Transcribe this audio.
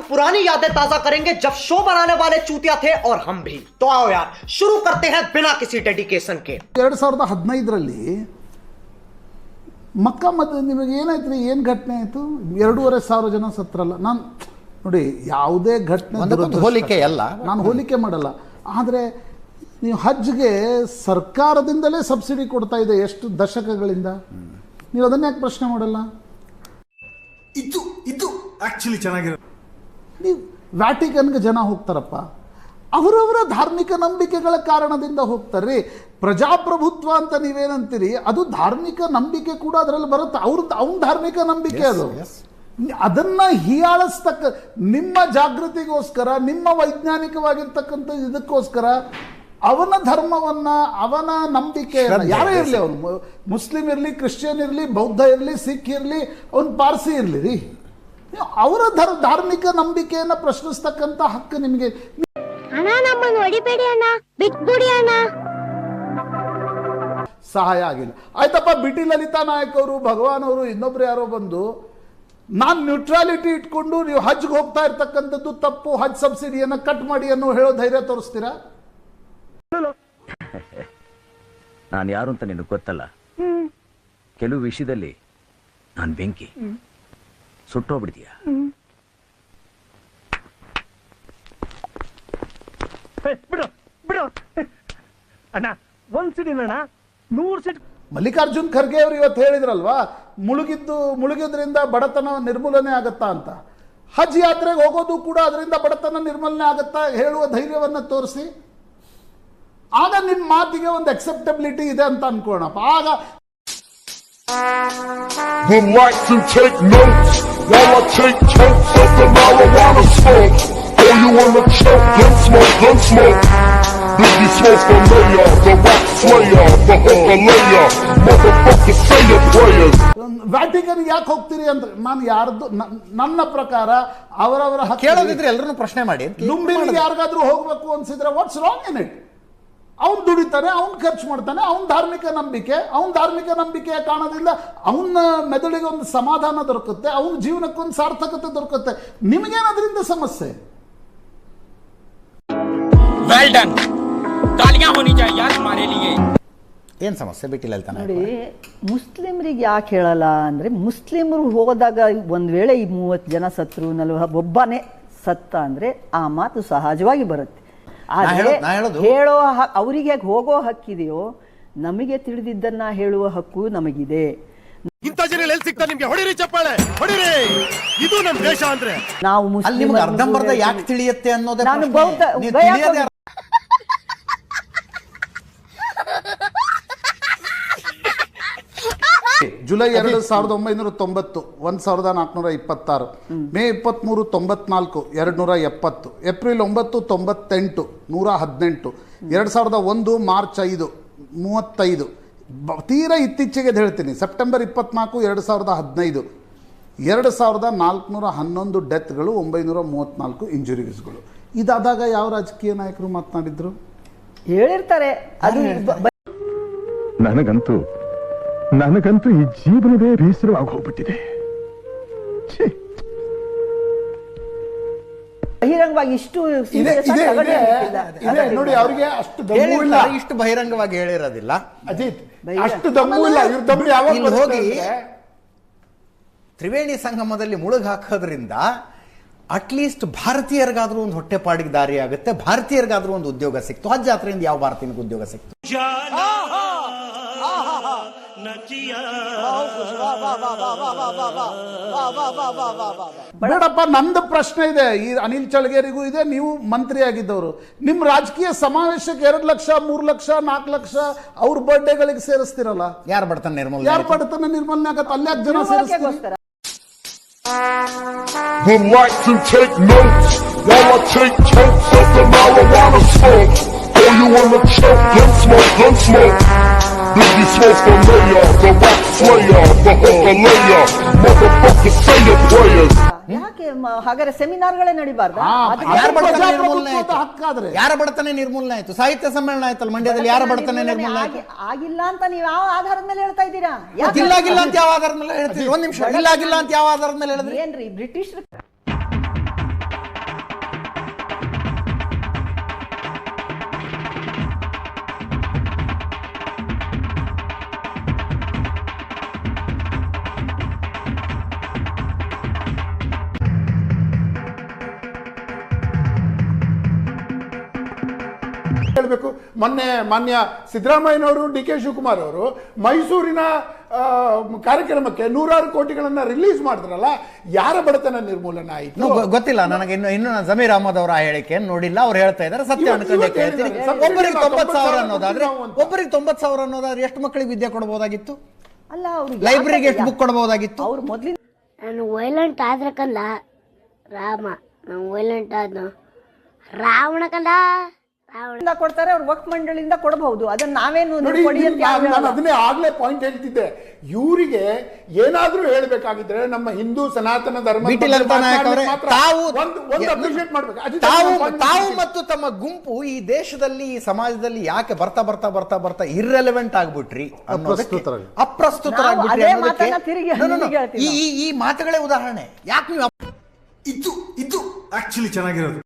पुरानी यादें ताजा करेंगे जब शो बनाने वाले चूतिया थे और हम भी। तो आओ यार शुरू करते हैं बिना किसी डेडिकेशन के। 2015ರಲ್ಲಿ ಮಕ್ಕಾ ಮದ ನಿಮಗೆ ಏನಾಯ್ತು, ಏನು ಘಟನೆ ಆಯಿತು? 2,500 ಜನ ಸತ್ರಲ್ಲ. ನಾನು ನೋಡಿ, ಯಾವುದೇ ಘಟನೆ ಹೋಲಿಕೆ ಅಲ್ಲ, ನಾನು ಹೋಲಿಕೆ ಮಾಡಲ್ಲ. ಆದರೆ ನೀವು ಹಜ್ಗೆ ಸರ್ಕಾರದಿಂದಲೇ ಸಬ್ಸಿಡಿ ಕೊಡ್ತಾ ಇದೆ ಎಷ್ಟು ದಶಕಗಳಿಂದ. ನೀವು ಅದನ್ನ ಯಾಕೆ ಪ್ರಶ್ನೆ ಮಾಡಲ್ಲ? ಇದು ಆಕ್ಚುಲಿ ಚೆನ್ನಾಗಿರೋ. ನೀವು ವ್ಯಾಟಿಕನ್ಗೆ ಜನ ಹೋಗ್ತಾರಪ್ಪ, ಅವರವರ ಧಾರ್ಮಿಕ ನಂಬಿಕೆಗಳ ಕಾರಣದಿಂದ ಹೋಗ್ತಾರೆ. ಪ್ರಜಾಪ್ರಭುತ್ವ ಅಂತ ನೀವೇನಂತೀರಿ, ಅದು ಧಾರ್ಮಿಕ ನಂಬಿಕೆ ಕೂಡ ಅದರಲ್ಲಿ ಬರುತ್ತೆ. ಅವನ ಧಾರ್ಮಿಕ ನಂಬಿಕೆ ಅದು. ಅದನ್ನ ಹೀಯಾಳಿಸ್ತಕ್ಕ ನಿಮ್ಮ ಜಾಗೃತಿಗೋಸ್ಕರ, ನಿಮ್ಮ ವೈಜ್ಞಾನಿಕವಾಗಿರ್ತಕ್ಕಂಥ ಇದಕ್ಕೋಸ್ಕರ ಅವನ ಧರ್ಮವನ್ನ, ಅವನ ನಂಬಿಕೆಯನ್ನ, ಯಾರೇ ಇರಲಿ, ಅವನು ಮುಸ್ಲಿಂ ಇರಲಿ, ಕ್ರಿಶ್ಚಿಯನ್ ಇರಲಿ, ಬೌದ್ಧ ಇರಲಿ, ಸಿಖ್ ಇರಲಿ, ಅವನು ಪಾರ್ಸಿ ಇರಲಿ ರೀ, ಅವರ ಧಾರ್ಮಿಕ ನಂಬಿಕೆಯನ್ನ ಪ್ರಶ್ನಿಸ್ತಕ್ಕಂಥ ಹಕ್ಕು ನಿಮಗೆ. ಸಹಾಯ ಆಗಿಲ್ಲ ಆಯ್ತಪ್ಪ. ಬಿಟಿ ಲಲಿತಾ ನಾಯಕ್ ಅವರು, ಭಗವಾನ್ ಅವರು, ಇನ್ನೊಬ್ರು ಯಾರೋ ಬಂದು ನಾನು ನ್ಯೂಟ್ರಾಲಿಟಿ ಇಟ್ಕೊಂಡು ನೀವು ಹಜ್ಗೆ ಹೋಗ್ತಾ ಇರ್ತಕ್ಕಂಥದ್ದು ತಪ್ಪು, ಹಜ್ ಸಬ್ಸಿಡಿಯನ್ನ ಕಟ್ ಮಾಡಿ ಅನ್ನೋ ಹೇಳೋ ಧೈರ್ಯ ತೋರಿಸ್ತೀರಾ? ನಾನು ಯಾರು ಅಂತ ನಿನಗೆ ಗೊತ್ತಲ್ಲ. ಕೆಲವು ವಿಷಯದಲ್ಲಿ ನಾನು ಬೆಂಕಿ, ಸುಟ್ಟೋಗ್ಬಿಡ್ತೀಯ. ಬಿಡು ಬಿಡು ಅಣ್ಣ, ಒಂದ್ ಸಿಡಿ ಅಣ್ಣ 100 ಸೀಟ್. ಮಲ್ಲಿಕಾರ್ಜುನ್ ಖರ್ಗೆ ಅವರು ಇವತ್ತು ಹೇಳಿದ್ರಲ್ವಾ, ಮುಳುಗಿದ್ರಿಂದ ಬಡತನ ನಿರ್ಮೂಲನೆ ಆಗತ್ತಾ ಅಂತ. ಹಜ್ ಯಾತ್ರೆಗೆ ಹೋಗೋದು ಕೂಡ ಅದರಿಂದ ಬಡತನ ನಿರ್ಮೂಲನೆ ಆಗತ್ತಾ ಹೇಳುವ ಧೈರ್ಯವನ್ನ ತೋರಿಸಿ. ಆಗ ನಿಮ್ಮ ಮಾತಿಗೆ ಒಂದು ಅಕ್ಸೆಪ್ಟಬಿಲಿಟಿ ಇದೆ ಅಂತ ಅನ್ಕೋಣಪ್ಪ. ಆಗ relax and take notes while I take totes of the marijuana smoke. Oh, you wanna choke? Gun smoke. Biggie smoke for mayor, the rock slayer, the hooker layer. Motherfucker, say your prayers. Vatican ಯಾಕೆ ಹೋಗ್ತೀರಿ ಅಂತ ನಾನು ಯಾರ್ದು, ನನ್ನ ಪ್ರಕಾರ ಅವರವರ ಕೇಳೋದಿದ್ರೆ ಎಲ್ಲರನ್ನು ಪ್ರಶ್ನೆ ಮಾಡಿ. ಲುಂಬಿನಿಗೆ ಯಾರಿಗಾದ್ರೂ ಹೋಗ್ಬೇಕು ಅನ್ಸಿದ್ರೆ ವಾಟ್ಸ್ ರಾಂಗ್ ಇನ್ ಇಟ್? ಅವನು ದುಡಿತಾನೆ, ಅವನು ಖರ್ಚು ಮಾಡ್ತಾನೆ, ಅವನ ಧಾರ್ಮಿಕ ನಂಬಿಕೆಯ ಕಾರಣದಿಂದ ಅವನ ಮೆದುಳಿಗೆ ಒಂದು ಸಮಾಧಾನ ದೊರಕುತ್ತೆ, ಅವನ ಜೀವನಕ್ಕೊಂದು ಸಾರ್ಥಕತೆ ದೊರಕುತ್ತೆ. ನಿಮಗೇನದ್ರಿಂದ ಸಮಸ್ಯೆ? ವೆಲ್ ಡನ್, ತಾಲಿಯಾं होनी चाहिए हमारे लिए. ಏನು ಸಮಸ್ಯೆ ಬಿಟ್ಟಿಲ್ಲ? ನೋಡಿ, ಮುಸ್ಲಿಮರಿಗೆ ಯಾಕೆ ಹೇಳಲ್ಲ ಅಂದರೆ, ಮುಸ್ಲಿಮರು ಹೋದಾಗ ಒಂದು ವೇಳೆ ಈ 30 ಜನ ಸತ್ರು, 40 ಒಬ್ಬನೇ ಸತ್ತ ಅಂದರೆ ಆ ಮಾತು ಸಹಜವಾಗಿ ಬರುತ್ತೆ. ಆದರೆ ಹೇಳೋ ಅವರಿಗೆ ಹೋಗೋ ಹಕ್ಕಿದೆಯೋ, ನಮಗೆ ತಿಳಿದಿದ್ದನ್ನ ಹೇಳುವ ಹಕ್ಕು ನಮಗಿದೆ. ಇಂಥ ಜನ ಎಲ್ಲಿ ಸಿಗ್ತಾರೆ ನಿಮ್ಗೆ? ಹೊಡಿರಿ ಚಪ್ಪಾಳೆ, ಹೊಡಿರಿ. ಇದು ನಮ್ಮ ದೇಶ ಅಂದ್ರೆ ನಾವು ಮುಸ್ಲಿಮರು ಅರ್ಧಂಬರ್ಧ ಯಾಕೆ ತಿಳಿಯುತ್ತೆ ಅನ್ನೋದೇ ನಾನು ಪ್ರಶ್ನೆ. ಬೌದ್ಧ ನೀವು ತಿಳಿಯೋದೇ ಜುಲೈ 1990 1426, ಮೇ 23 94 270, ಏಪ್ರಿಲ್ 9 98 118, 2001 ಮಾರ್ಚ್ 5 35, ತೀರಾ ಇತ್ತೀಚೆಗೆ ಹೇಳ್ತೀನಿ ಸೆಪ್ಟೆಂಬರ್ 24 2015, 2411 ಡೆತ್ಗಳು, 934 ಇಂಜುರೀಸ್ಗಳು. ಇದಾದಾಗ ಯಾವ ರಾಜಕೀಯ ನಾಯಕರು ಮಾತನಾಡಿದ್ರು? ಹೇಳಿರ್ತಾರೆ. ಅದು ನನಗಂತೂ ಈ ಜೀವನವೇ ಬೇಸರವಾಗಿ ಹೋಗ್ಬಿಟ್ಟಿದೆ. ಬಹಿರಂಗವಾಗಿ ಇಷ್ಟು ನೋಡಿ, ಅವರಿಗೆ ಅಷ್ಟು ಇಷ್ಟು ಬಹಿರಂಗವಾಗಿ ಹೇಳಿರೋದಿಲ್ಲ. ಅಜಿತ್, ಅಷ್ಟು ದಮ್ಮು ಇಲ್ಲ. ಇವ್ರ ದಮ್ಮು ಯಾವಾಗ ಹೋಗಿ ತ್ರಿವೇಣಿ ಸಂಗಮದಲ್ಲಿ ಮುಳುಗ್ ಹಾಕೋದ್ರಿಂದ ಅಟ್ಲೀಸ್ಟ್ ಭಾರತೀಯರಿಗಾದ್ರೂ ಒಂದು ಹೊಟ್ಟೆಪಾಡಿಗೆ ದಾರಿ ಆಗುತ್ತೆ, ಭಾರತೀಯರಿಗಾದ್ರೂ ಒಂದು ಉದ್ಯೋಗ ಸಿಕ್ತು. ಹಜ್ ಜಾತ್ರೆಯಿಂದ ಯಾವ ಭಾರತೀಯನಿಗೆ ಉದ್ಯೋಗ ಸಿಕ್ತು? ಬೇಡಪ್ಪ, ನಂದು ಪ್ರಶ್ನೆ ಇದೆ, ಈ ಅನಿಲ್ ಚಳಗೇರಿಗೂ ಇದೆ. ನೀವು ಮಂತ್ರಿ ಆಗಿದ್ದವರು, ನಿಮ್ಮ ರಾಜಕೀಯ ಸಮಾವೇಶಕ್ಕೆ 2 ಲಕ್ಷ 3 ಲಕ್ಷ 4 ಲಕ್ಷ ಅವ್ರ ಬರ್ಡೇಗಳಿಗೆ ಸೇರಿಸ್ತಿರಲ್ಲ. ಯಾರು ಬಡತನ ನಿರ್ಮೂಲನೆ ಆಗತ್ತೆ? ಅಲ್ಲೇ ಜನ ಸೇರಿಸ್ತಾರೆ. Relax and take notes while I take totes of the marijuana smoke. Oh, you wanna choke? Gun smoke. Biggie smoke for mayor, the rock slayer, the hooker layer. Motherfucker, say your prayers. ಯಾಕೆ ಹಾಗಾದ್ರೆ ಸೆಮಿನಾರ್ಗಳೇ ನಡಿಬಾರ್ದು? ಯಾರ ಬಡತನ ನಿರ್ಮೂಲನೆ ಆಯ್ತು? ಸಾಹಿತ್ಯ ಸಮ್ಮೇಳನ ಆಯ್ತಲ್ಲ ಮಂಡ್ಯದಲ್ಲಿ, ಯಾರ ಬಡತನ ನಿರ್ಮೂಲನೆ ಆಯ್ತು? ಆಗಿಲ್ಲ ಅಂತ ನೀವು ಯಾವ ಆಧಾರದ ಮೇಲೆ ಹೇಳ್ತಾ ಇದ್ದೀರಾ? ಇಲ್ಲ ಅಂತ ಯಾವ ಆಧಾರದ ಮೇಲೆ ಹೇಳ್ತೀರಿ? ಒಂದ್ ನಿಮಿಷ, ಇಲ್ಲ ಅಂತ ಯಾವ ಆಧಾರದ ಮೇಲೆ ಹೇಳಿದ್ರಿ? ಏನ್ರಿ ಬ್ರಿಟಿಷ್ ಹೇಳಬೇಕು. ಮೊನ್ನೆ ಮಾನ್ಯ ಸಿದ್ದರಾಮಯ್ಯನವರು, ಡಿ ಕೆ ಶಿವಕುಮಾರ್ ಅವರು ಮೈಸೂರಿನ ಕಾರ್ಯಕ್ರಮಕ್ಕೆ 100 ಕೋಟಿಗಳನ್ನ ರಿಲೀಸ್ ಮಾಡಿದ್ರಲ್ಲ, ಯಾರ ಬಡತನ ನಿರ್ಮೂಲನೆ ಆಯಿತು? ಗೊತ್ತಿಲ್ಲ ನನಗೆ. ಇನ್ನು ನಾನು ಜಮೀರ್ ಅಹಮದ್ ಅವರ ಹೇಳಿಕೆಯನ್ನು ನೋಡಿಲ್ಲ. ಅವ್ರು ಹೇಳ್ತಾ ಇದ್ದಾರೆ, ಸತ್ಯ ಅನ್ಕೊಂಡೆ ಕೇಳ್ತೀನಿ. ಒಬ್ಬರಿಗೆ 90,000 ಅನ್ನೋದಾದ್ರೆ ಎಷ್ಟು ಮಕ್ಕಳಿಗೆ ವಿದ್ಯೆ ಕೊಡಬಹುದಾಗಿತ್ತು? ಅಲ್ಲ, ಅವ್ರು ಲೈಬ್ರರಿಗೆ ಎಷ್ಟು ಬುಕ್ ಕೊಡಬಹುದಾಗಿತ್ತು? ಅವ್ರು ಮೊದಲಿನ ನಾನು ವೈಲೆಂಟ್ ಆದ್ರೆ ಕಂದ ರಾಮ, ನಾವು ವೈಲೆಂಟ್ ಆದ್ನು ರಾವಣ ಕಂದ. ಕೊಡ್ತಾರೆ, ಅವ್ರು ವಕ್ಫ್ ಮಂಡಳಿಯಿಂದ ಕೊಡಬಹುದು. ಅದನ್ನ ನಾವೇನು ನೋಡಿ, ನಾನು ಅದನ್ನೇ ಆಗ್ಲೇ ಪಾಯಿಂಟ್ ಹೇಳ್ತಿದ್ದೆ. ಇವರಿಗೆ ಏನಾದ್ರೂ ಹೇಳ್ಬೇಕಾಗಿದ್ರೆ ನಮ್ಮ ಹಿಂದೂ ಸನಾತನ ಧರ್ಮ ತಾವು ಮತ್ತು ತಮ್ಮ ಗುಂಪು ಈ ದೇಶದಲ್ಲಿ, ಈ ಸಮಾಜದಲ್ಲಿ ಯಾಕೆ ಬರ್ತಾ ಬರ್ತಾ ಬರ್ತಾ ಬರ್ತಾ ಇರ್ರೆಲೆವೆಂಟ್ ಆಗ್ಬಿಟ್ರಿ, ಅಪ್ರಸ್ತುತರಾಗ್ಬಿಟ್ರಿ ಅನ್ನೋದಕ್ಕೆ ಈ ಮಾತುಗಳೇ ಉದಾಹರಣೆ. ಯಾಕೆ ನೀವು ಇದು ಆಕ್ಚುಲಿ ಚೆನ್ನಾಗಿರೋದು.